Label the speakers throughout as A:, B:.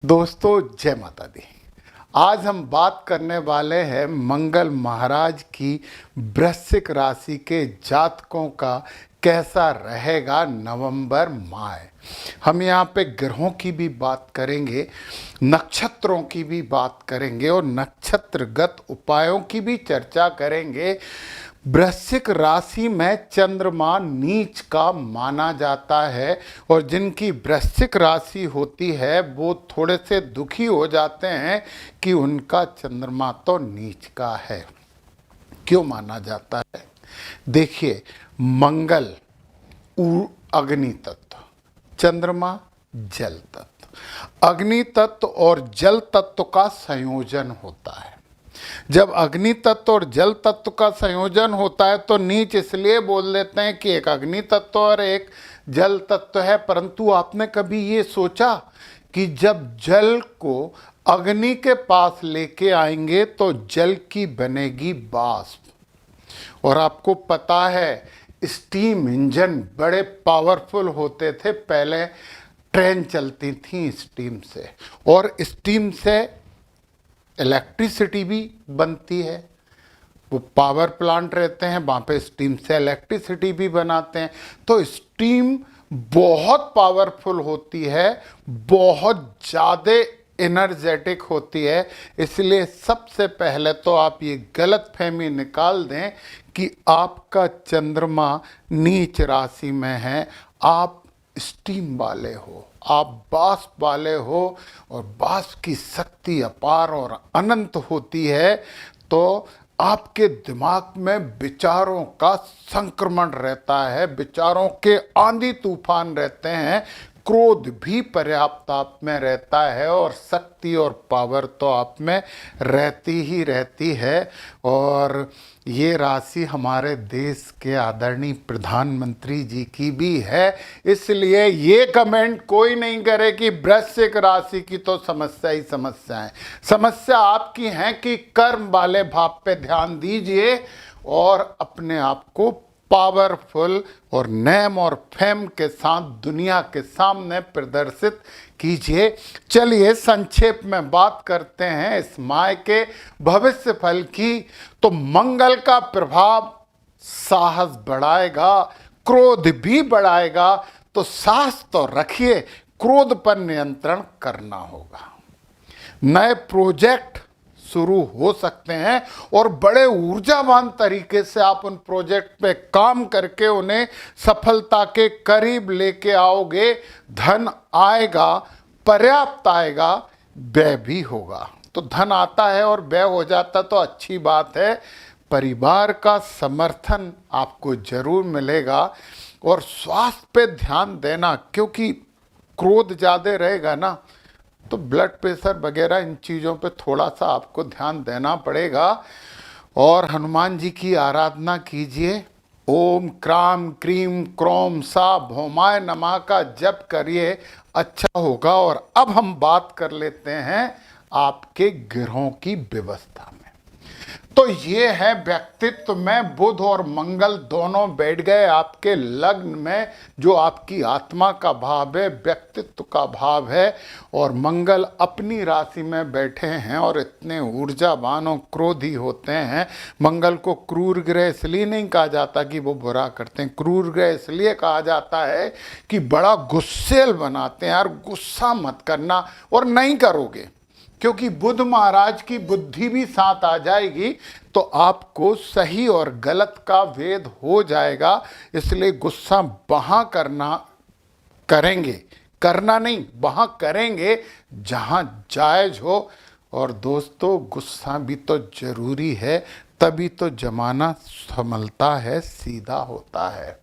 A: दोस्तों जय माता दी। आज हम बात करने वाले हैं मंगल महाराज की वृश्चिक राशि के जातकों का कैसा रहेगा नवंबर माह। हम यहाँ पे ग्रहों की भी बात करेंगे, नक्षत्रों की भी बात करेंगे और नक्षत्रगत उपायों की भी चर्चा करेंगे। वृश्चिक राशि में चंद्रमा नीच का माना जाता है और जिनकी वृश्चिक राशि होती है वो थोड़े से दुखी हो जाते हैं कि उनका चंद्रमा तो नीच का है। क्यों माना जाता है? देखिए, मंगल अग्नि तत्व, चंद्रमा जल तत्व। अग्नि तत्व और जल तत्व का संयोजन होता है। जब अग्नि तत्व और जल तत्व का संयोजन होता है तो नीच इसलिए बोल देते हैं कि एक अग्नि तत्व और एक जल तत्व है। परंतु आपने कभी ये सोचा कि जब जल को अग्नि के पास लेके आएंगे तो जल की बनेगी वाष्प। और आपको पता है स्टीम इंजन बड़े पावरफुल होते थे, पहले ट्रेन चलती थी स्टीम से, और स्टीम से इलेक्ट्रिसिटी भी बनती है। वो पावर प्लांट रहते हैं, वहाँ पे स्टीम से इलेक्ट्रिसिटी भी बनाते हैं। तो स्टीम बहुत पावरफुल होती है, बहुत ज़्यादा एनर्जेटिक होती है। इसलिए सबसे पहले तो आप ये गलतफहमी निकाल दें कि आपका चंद्रमा नीच राशि में है, आप स्टीम वाले हो, आप वाष्प वाले हो और वाष्प की शक्ति अपार और अनंत होती है। तो आपके दिमाग में विचारों का संक्रमण रहता है, विचारों के आंधी तूफान रहते हैं, क्रोध भी पर्याप्त आप में रहता है और शक्ति और पावर तो आप में रहती ही रहती है। और ये राशि हमारे देश के आदरणीय प्रधानमंत्री जी की भी है। इसलिए ये कमेंट कोई नहीं करे कि वृश्चिक राशि की तो समस्या ही समस्या है। समस्या आपकी है कि कर्म वाले भाव पे ध्यान दीजिए और अपने आप को पावरफुल और नेम और फेम के साथ दुनिया के सामने प्रदर्शित कीजिए। चलिए संक्षेप में बात करते हैं इस माह के भविष्य फल की। तो मंगल का प्रभाव साहस बढ़ाएगा, क्रोध भी बढ़ाएगा। तो साहस तो रखिए, क्रोध पर नियंत्रण करना होगा। नए प्रोजेक्ट शुरू हो सकते हैं और बड़े ऊर्जावान तरीके से आप उन प्रोजेक्ट पे काम करके उन्हें सफलता के करीब लेके आओगे। धन आएगा, पर्याप्त आएगा, व्यय भी होगा। तो धन आता है और व्यय हो जाता तो अच्छी बात है। परिवार का समर्थन आपको जरूर मिलेगा और स्वास्थ्य पे ध्यान देना, क्योंकि क्रोध ज़्यादा रहेगा ना तो ब्लड प्रेशर वगैरह इन चीज़ों पे थोड़ा सा आपको ध्यान देना पड़ेगा। और हनुमान जी की आराधना कीजिए। ओम क्राम क्रीम क्रोम सा भौमाय नमः का जप करिए, अच्छा होगा। और अब हम बात कर लेते हैं आपके ग्रहों की व्यवस्था में। तो ये है व्यक्तित्व में बुध और मंगल दोनों बैठ गए आपके लग्न में, जो आपकी आत्मा का भाव है, व्यक्तित्व का भाव है। और मंगल अपनी राशि में बैठे हैं और इतने ऊर्जावान और क्रोधी होते हैं। मंगल को क्रूर ग्रह इसलिए नहीं कहा जाता कि वो बुरा करते हैं, क्रूर ग्रह इसलिए कहा जाता है कि बड़ा गुस्सेल बनाते हैं। यार गुस्सा मत करना, और नहीं करोगे क्योंकि बुध महाराज की बुद्धि भी साथ आ जाएगी तो आपको सही और गलत का भेद हो जाएगा। इसलिए गुस्सा वहाँ करेंगे, करना नहीं, वहाँ करेंगे जहाँ जायज हो। और दोस्तों गुस्सा भी तो जरूरी है, तभी तो जमाना संभलता है, सीधा होता है।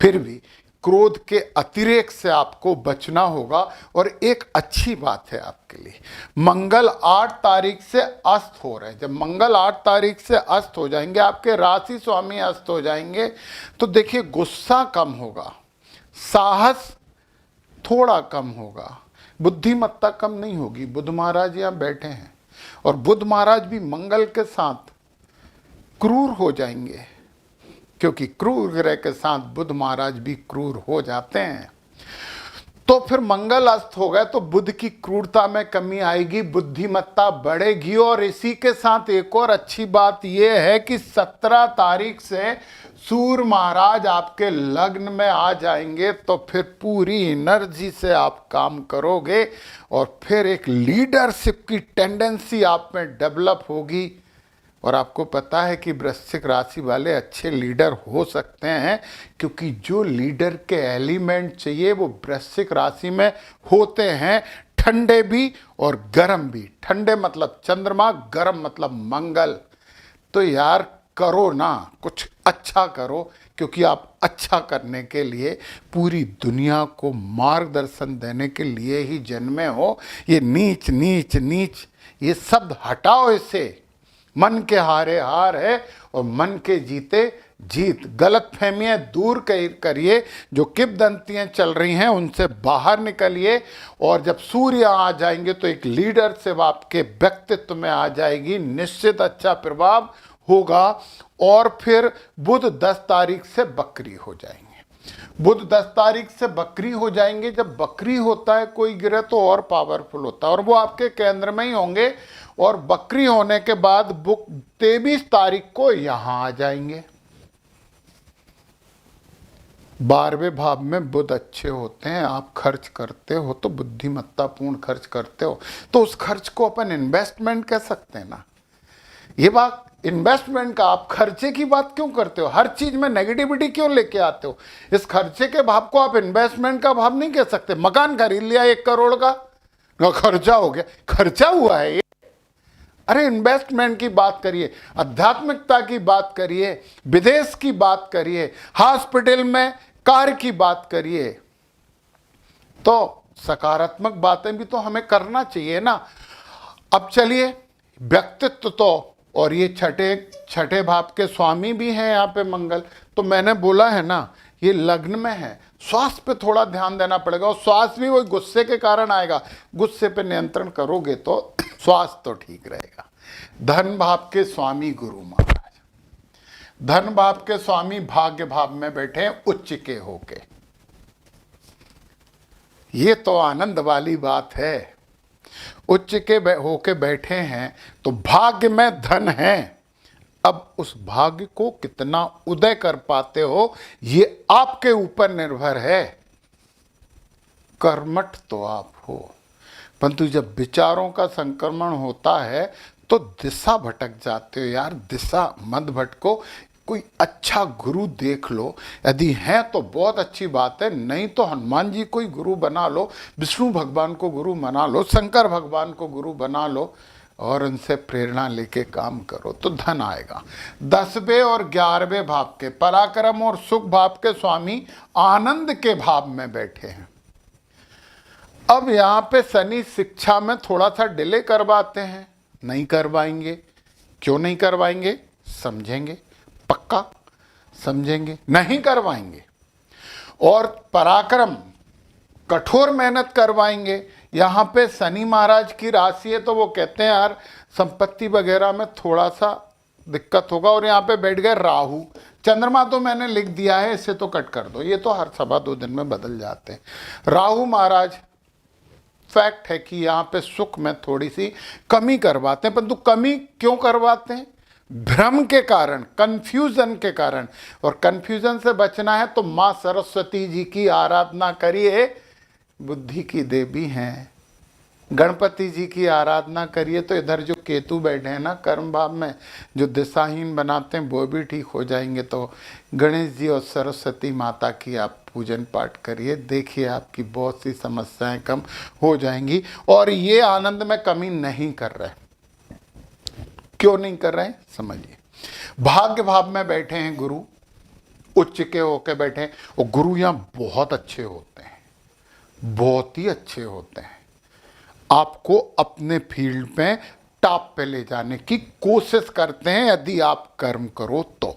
A: फिर भी क्रोध के अतिरेक से आपको बचना होगा। और एक अच्छी बात है आपके लिए, मंगल 8 तारीख से अस्त हो रहे हैं। जब मंगल 8 तारीख से अस्त हो जाएंगे, आपके राशि स्वामी अस्त हो जाएंगे, तो देखिए गुस्सा कम होगा, साहस थोड़ा कम होगा, बुद्धिमत्ता कम नहीं होगी। बुध महाराज यहाँ बैठे हैं और बुध महाराज भी मंगल के साथ क्रूर हो जाएंगे, क्योंकि क्रूर ग्रह के साथ बुध महाराज भी क्रूर हो जाते हैं। तो फिर मंगल अस्त हो गए तो बुध की क्रूरता में कमी आएगी, बुद्धिमत्ता बढ़ेगी। और इसी के साथ एक और अच्छी बात यह है कि 17 तारीख से सूर्य महाराज आपके लग्न में आ जाएंगे, तो फिर पूरी एनर्जी से आप काम करोगे और फिर एक लीडरशिप की टेंडेंसी आप में डेवलप होगी। और आपको पता है कि वृश्चिक राशि वाले अच्छे लीडर हो सकते हैं, क्योंकि जो लीडर के एलिमेंट चाहिए वो वृश्चिक राशि में होते हैं, ठंडे भी और गर्म भी। ठंडे मतलब चंद्रमा, गर्म मतलब मंगल। तो यार करो ना, कुछ अच्छा करो, क्योंकि आप अच्छा करने के लिए पूरी दुनिया को मार्गदर्शन देने के लिए ही जन्मे हो। ये नीच नीच नीच ये शब्द हटाओ इससे। मन के हारे हार है और मन के जीते जीत। गलत फहमियाँ दूर करिए, जो किंवदंतियाँ चल रही हैं उनसे बाहर निकलिए। और जब सूर्य आ जाएंगे तो एक लीडर से आपके व्यक्तित्व में आ जाएगी, निश्चित अच्छा प्रभाव होगा। और फिर बुध 10 तारीख से बकरी हो जाएंगे। बुध 10 तारीख से बकरी हो जाएंगे। जब बकरी होता है कोई ग्रह तो और पावरफुल होता है, और वो आपके केंद्र में ही होंगे। और बकरी होने के बाद बुध 23 तारीख को यहां आ जाएंगे। 12वें भाव में बुध अच्छे होते हैं। आप खर्च करते हो तो बुद्धिमत्तापूर्ण खर्च करते हो, तो उस खर्च को अपन इन्वेस्टमेंट कह सकते हैं ना। ये बात इन्वेस्टमेंट का, आप खर्चे की बात क्यों करते हो? हर चीज में नेगेटिविटी क्यों लेके आते हो? इस खर्चे के भाव को आप इन्वेस्टमेंट का भाव नहीं कह सकते। मकान खरीद लिया 1 करोड़ का, खर्चा हो गया, खर्चा हुआ है ये। अरे इन्वेस्टमेंट की बात करिए, आध्यात्मिकता की बात करिए, विदेश की बात करिए, हॉस्पिटल में कार्य की बात करिए। तो सकारात्मक बातें भी तो हमें करना चाहिए ना। अब चलिए, व्यक्तित्व तो, और ये छठे भाव के स्वामी भी हैं यहाँ पे मंगल। तो मैंने बोला है ना, ये लग्न में है, स्वास्थ्य पे थोड़ा ध्यान देना पड़ेगा। और स्वास्थ्य भी वही गुस्से के कारण आएगा। गुस्से पे नियंत्रण करोगे तो स्वास्थ्य तो ठीक रहेगा। धन भाव के स्वामी गुरु महाराज, धन भाव के स्वामी भाग्य भाव में बैठे हैं उच्च के होके। ये तो आनंद वाली बात है। उच्च के होके बैठे हैं तो भाग्य में धन है। अब उस भाग्य को कितना उदय कर पाते हो ये आपके ऊपर निर्भर है। कर्मठ तो आप हो, परंतु जब विचारों का संक्रमण होता है तो दिशा भटक जाते हो। यार दिशा मत भटको, कोई अच्छा गुरु देख लो। यदि है तो बहुत अच्छी बात है, नहीं तो हनुमान जी को ही गुरु बना लो, विष्णु भगवान को गुरु बना लो, शंकर भगवान को गुरु बना लो और उनसे प्रेरणा लेके काम करो तो धन आएगा। 10वें और 11वें भाव के पराक्रम और सुख भाव के स्वामी आनंद के भाव में बैठे हैं। अब यहाँ पे शनि शिक्षा में थोड़ा सा डिले करवाते हैं। नहीं करवाएंगे, क्यों नहीं करवाएंगे समझेंगे, पक्का समझेंगे, नहीं करवाएंगे। और पराक्रम कठोर मेहनत करवाएंगे। यहाँ पे शनि महाराज की राशि है तो वो कहते हैं यार संपत्ति वगैरह में थोड़ा सा दिक्कत होगा। और यहाँ पे बैठ गए राहु, चंद्रमा तो मैंने लिख दिया है, इसे तो कट कर दो, ये तो हर 2.25 दिन में बदल जाते हैं। राहु महाराज फैक्ट है कि यहाँ पे सुख में थोड़ी सी कमी करवाते हैं, परंतु कमी क्यों करवाते हैं? भ्रम के कारण, कंफ्यूजन के कारण। और कंफ्यूजन से बचना है तो माँ सरस्वती जी की आराधना करिए, बुद्धि की देवी हैं। गणपति जी की आराधना करिए तो इधर जो केतु बैठे हैं ना कर्म भाव में, जो दिशाहीन बनाते हैं वो भी ठीक हो जाएंगे। तो गणेश जी और सरस्वती माता की आप पूजन पाठ करिए, देखिए आपकी बहुत सी समस्याएं कम हो जाएंगी। और ये आनंद में कमी नहीं कर रहे। क्यों नहीं कर रहे हैं समझिए। भाग्य भाव में बैठे हैं गुरु, उच्च के होके बैठे हैं। और गुरु यहाँ बहुत अच्छे होते हैं, बहुत ही अच्छे होते हैं। आपको अपने फील्ड में टॉप पे ले जाने की कोशिश करते हैं यदि आप कर्म करो तो।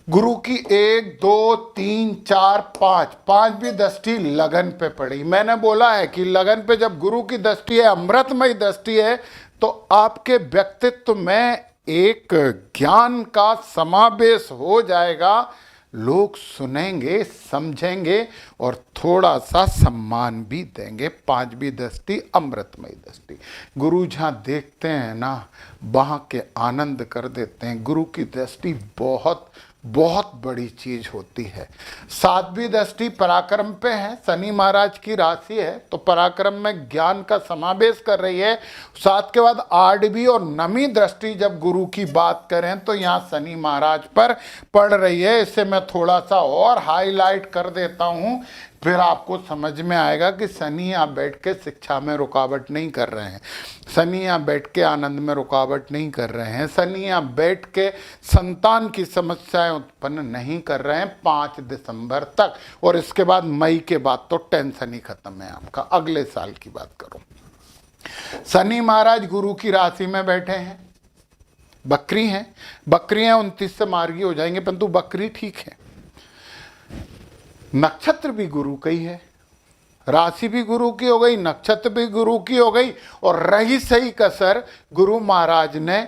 A: गुरु की 1 2 3 4 5 5वीं दृष्टि लगन पे पड़ी। मैंने बोला है कि लगन पे जब गुरु की दृष्टि है, अमृतमय दृष्टि है, तो आपके व्यक्तित्व में एक ज्ञान का समावेश हो जाएगा लोग सुनेंगे, समझेंगे और थोड़ा सा सम्मान भी देंगे। पांचवी दृष्टि अमृतमयी दृष्टि। गुरु जहाँ देखते हैं ना, वहाँ के आनंद कर देते हैं। गुरु की दृष्टि बहुत बहुत बड़ी चीज होती है। सातवीं दृष्टि पराक्रम पे है, शनि महाराज की राशि है, तो पराक्रम में ज्ञान का समावेश कर रही है। सात के बाद आठवीं और नवीं दृष्टि जब गुरु की बात करें तो यहाँ शनि महाराज पर पड़ रही है। इसे मैं थोड़ा सा और हाईलाइट कर देता हूँ, फिर आपको समझ में आएगा कि शनि यहाँ बैठ के शिक्षा में रुकावट नहीं कर रहे हैं, शनि यहाँ बैठ के आनंद में रुकावट नहीं कर रहे हैं, शनि यहाँ बैठ के संतान की समस्याएं उत्पन्न नहीं कर रहे हैं 5 दिसंबर तक। और इसके बाद मई के बाद तो टेंशन ही खत्म है आपका। अगले साल की बात करूं, शनि महाराज गुरु की राशि में बैठे हैं, बकरी हैं, बकरियां 29 से मार्गी हो जाएंगे, परंतु बकरी ठीक है। नक्षत्र भी गुरु का ही है, राशि भी गुरु की हो गई, नक्षत्र भी गुरु की हो गई, और रही सही कसर गुरु महाराज ने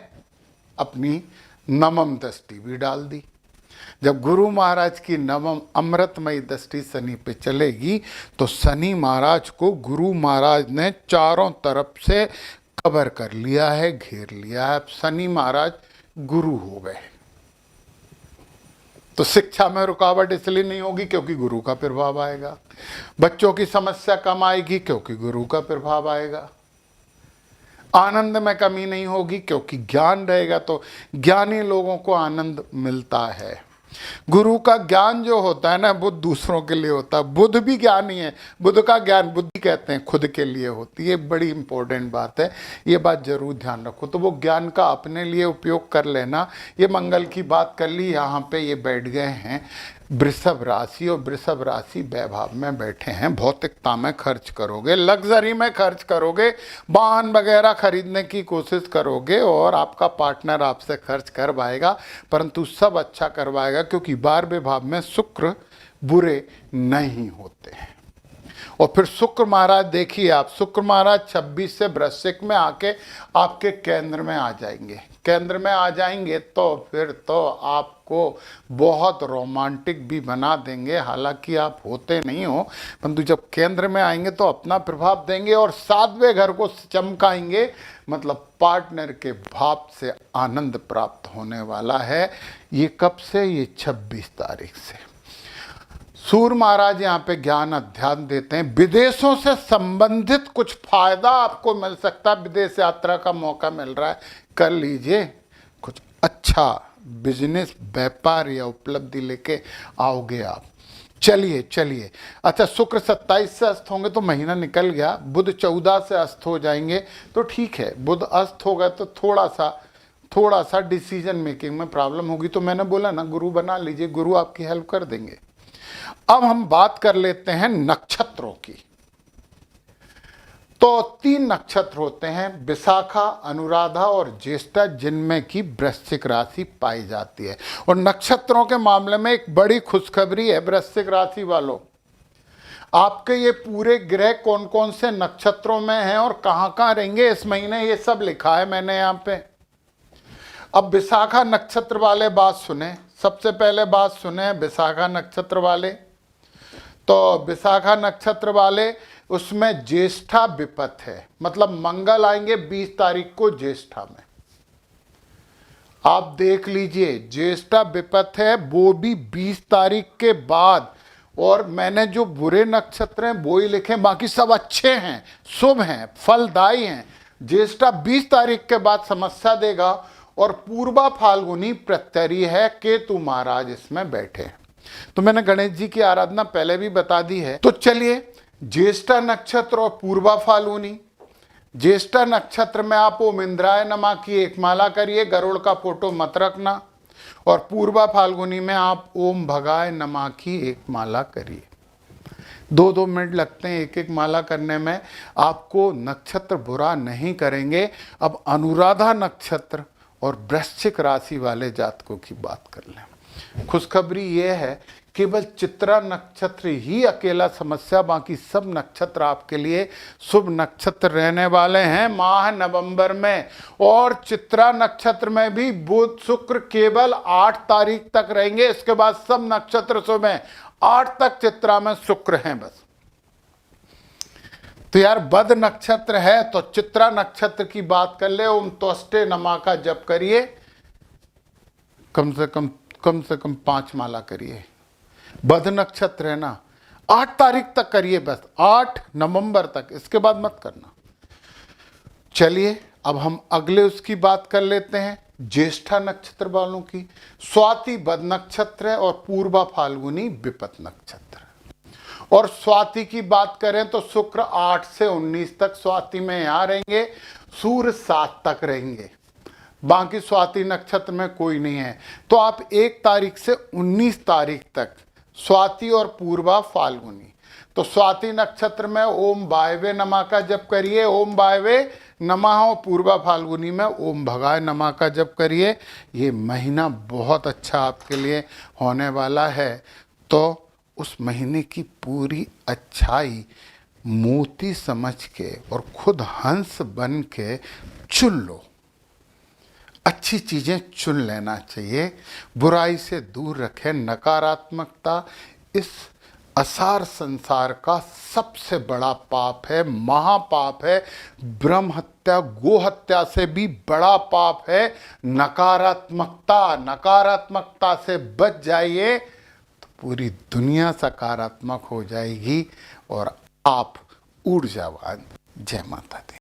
A: अपनी नवम दृष्टि भी डाल दी। जब गुरु महाराज की नवम अमृतमयी दृष्टि शनि पे चलेगी तो शनि महाराज को गुरु महाराज ने चारों तरफ से कवर कर लिया है, घेर लिया है। शनि महाराज गुरु हो गए तो शिक्षा में रुकावट इसलिए नहीं होगी क्योंकि गुरु का प्रभाव आएगा। बच्चों की समस्या कम आएगी क्योंकि गुरु का प्रभाव आएगा। आनंद में कमी नहीं होगी क्योंकि ज्ञान रहेगा, तो ज्ञानी लोगों को आनंद मिलता है। गुरु का ज्ञान जो होता है ना, वो दूसरों के लिए होता है। बुद्ध भी ज्ञानी है, बुद्ध का ज्ञान बुद्धि कहते हैं, खुद के लिए होती है। बड़ी इंपॉर्टेंट बात है, ये बात जरूर ध्यान रखो। तो वो ज्ञान का अपने लिए उपयोग कर लेना। ये मंगल की बात कर ली, यहाँ पे ये बैठ गए हैं वृषभ राशि, और वृषभ राशि वैभव में बैठे हैं। भौतिकता में खर्च करोगे, लग्जरी में खर्च करोगे, वाहन वगैरह खरीदने की कोशिश करोगे, और आपका पार्टनर आपसे खर्च करवाएगा, परंतु सब अच्छा करवाएगा क्योंकि बार विभाव में शुक्र बुरे नहीं होते हैं। और फिर शुक्र महाराज देखिए आप, शुक्र महाराज 26 से वृश्चिक में आके आपके केंद्र में आ जाएंगे। केंद्र में आ जाएंगे तो फिर तो आपको बहुत रोमांटिक भी बना देंगे। हालांकि आप होते नहीं हो, परंतु जब केंद्र में आएंगे तो अपना प्रभाव देंगे और 7वें घर को चमकाएंगे। मतलब पार्टनर के भाव से आनंद प्राप्त होने वाला है। ये कब से? ये 26 तारीख से। सूर्य महाराज यहाँ पे ज्ञान अध्यात्म देते हैं। विदेशों से संबंधित कुछ फायदा आपको मिल सकता है, विदेश यात्रा का मौका मिल रहा है, कर लीजिए। कुछ अच्छा बिजनेस, व्यापार या उपलब्धि लेके आओगे आप। चलिए चलिए, अच्छा शुक्र 27 से अस्त होंगे तो महीना निकल गया। बुध 14 से अस्त हो जाएंगे तो ठीक है। बुध अस्त हो गए तो थोड़ा सा डिसीजन मेकिंग में प्रॉब्लम होगी। तो मैंने बोला ना, गुरु बना लीजिए, गुरु आपकी हेल्प कर देंगे। अब हम बात कर लेते हैं नक्षत्रों की। तो 3 नक्षत्र होते हैं, विशाखा, अनुराधा और ज्येष्ठा, जिनमें की वृश्चिक राशि पाई जाती है। और नक्षत्रों के मामले में एक बड़ी खुशखबरी है वृश्चिक राशि वालों, आपके ये पूरे ग्रह कौन कौन से नक्षत्रों में हैं और कहाँ कहाँ रहेंगे इस महीने, ये सब लिखा है मैंने यहाँ पे। अब विशाखा नक्षत्र वाले बात सुने, सबसे पहले बात सुने विशाखा नक्षत्र वाले। तो विशाखा नक्षत्र वाले, उसमें ज्येष्ठा विपत है, मतलब मंगल आएंगे 20 तारीख को ज्येष्ठा में। आप देख लीजिए, ज्येष्ठा विपत है, वो भी 20 तारीख के बाद। और मैंने जो बुरे नक्षत्र हैं वो ही लिखे, बाकी सब अच्छे हैं, शुभ हैं, फलदायी हैं। ज्येष्ठा 20 तारीख के बाद समस्या देगा। और पूर्वा फाल्गुनी प्रत्यरी है, केतु महाराज इसमें बैठे। तो मैंने गणेश जी की आराधना पहले भी बता दी है। तो चलिए, ज्येष्ठा नक्षत्र और पूर्वा फाल्गुनी। ज्येष्ठा नक्षत्र में आप ओम इंद्राय नमः की 1 माला करिए, गरुड़ का फोटो मत रखना। और पूर्वा फाल्गुनी में आप ओम भगाय नमः की 1 माला करिए। 2-2 मिनट लगते हैं एक एक माला करने में, आपको नक्षत्र बुरा नहीं करेंगे। अब अनुराधा नक्षत्र और वृश्चिक राशि वाले जातकों की बात कर लें। खुशखबरी ये है केवल चित्रा नक्षत्र ही अकेला समस्या, बाकी सब नक्षत्र आपके लिए शुभ नक्षत्र रहने वाले हैं माह नवंबर में। और चित्रा नक्षत्र में भी बुध शुक्र केवल 8 तारीख तक रहेंगे, इसके बाद सब नक्षत्र शुभ हैं। 8 तक चित्रा में शुक्र हैं बस। तो यार बद नक्षत्र है तो चित्रा नक्षत्र की बात कर ले, ओम त्वष्टे नमः का जप करिए, कम से कम 5 माला करिए। बद नक्षत्र है ना, 8 तारीख तक करिए बस, 8 नवंबर तक, इसके बाद मत करना। चलिए अब हम अगले उसकी बात कर लेते हैं, ज्येष्ठा नक्षत्र वालों की। स्वाति बद नक्षत्र है और पूर्वा फाल्गुनी विपत नक्षत्र है। और स्वाति की बात करें तो शुक्र 8 से 19 तक स्वाति में यहां रहेंगे, सूर्य 7 तक रहेंगे, बाकी स्वाति नक्षत्र में कोई नहीं है। तो आप 1 तारीख से 19 तारीख तक स्वाति और पूर्वा फाल्गुनी, तो स्वाति नक्षत्र में ओम वायवे नमः का जप करिए, ओम वायवे नमः, और पूर्वा फाल्गुनी में ओम भगाय नमः का जप करिए। ये महीना बहुत अच्छा आपके लिए होने वाला है। तो उस महीने की पूरी अच्छाई मोती समझ के और खुद हंस बन के चुन लो, अच्छी चीजें चुन लेना चाहिए, बुराई से दूर रखें। नकारात्मकता इस असार संसार का सबसे बड़ा पाप है, महापाप है। ब्रह्म हत्या गो हत्या से भी बड़ा पाप है नकारात्मकता से बच जाइए तो पूरी दुनिया सकारात्मक हो जाएगी और आप ऊर्जावान। जय माता दी।